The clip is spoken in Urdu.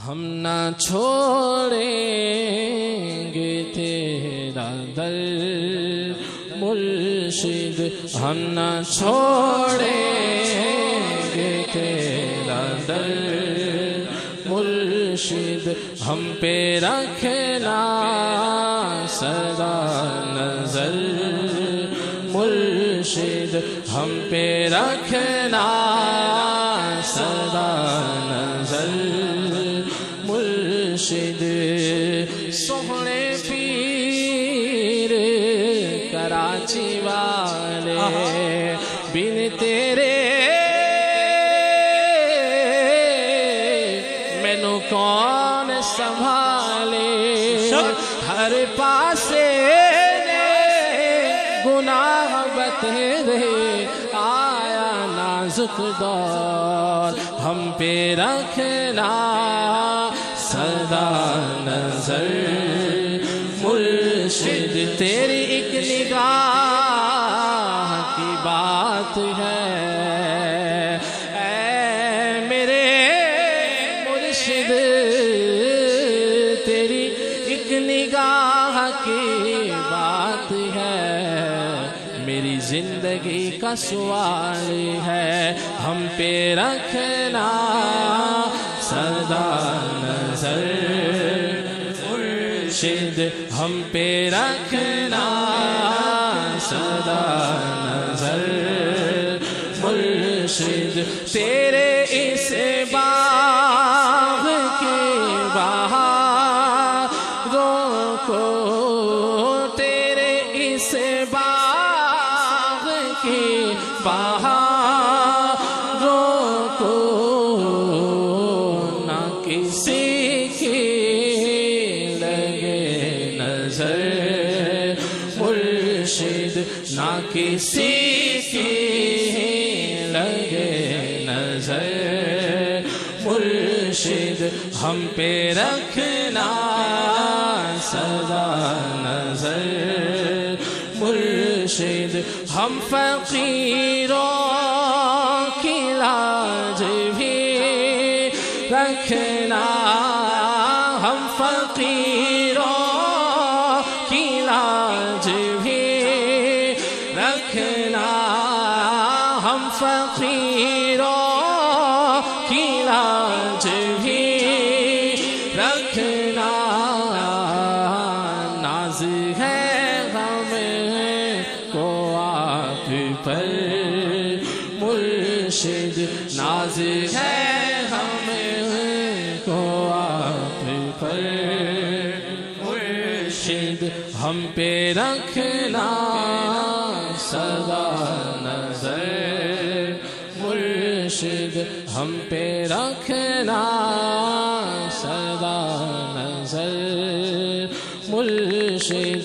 ہم نہ چھوڑیں گے تیرا در مرشد، ہم نہ چھوڑیں گے تیرا در مرشد، ہم پہ رکھنا سدا نظر مرشد، ہم پہ رکھنا سدا نظر مرشد۔ سوہنے پیر کراچی والے بن تیرے مینوں کون سنبھالے، ہر پاسے گناہ بتیرے آیا نازک دور، ہم پہ رکھنا سدا نظر مرشد۔ تیری ایک نگاہ کی بات ہے اے میرے مرشد، تیری ایک نگاہ کی بات ہے، میری زندگی کا سوال ہے، ہم پہ رکھنا سدا نظر مرشد، ہم پہ رکھنا سدا نظر مرشد۔ تیرے اس باغ کے بہاروں کو، تیرے اس باغ کے بہاروں کو نہ کسی کی لگے نظر مرشد، نہ کسی کی لگے نظر مرشد، ہم پہ رکھنا سدا نظر مرشد۔ ہم فقیروں کی لاج بھی رکھنا، ہم فقیروں کی لاج بھی رکھنا، ہم فقیروں کی لاج بھی رکھنا، ناز ہے ہمیں کو آپ پر مرشد، ناز ہے ہمیں کو آپ پر مرشد، ہم پہ رکھنا سدا نظر مرشد، ہم پہ رکھنا سدا نظر مرشد۔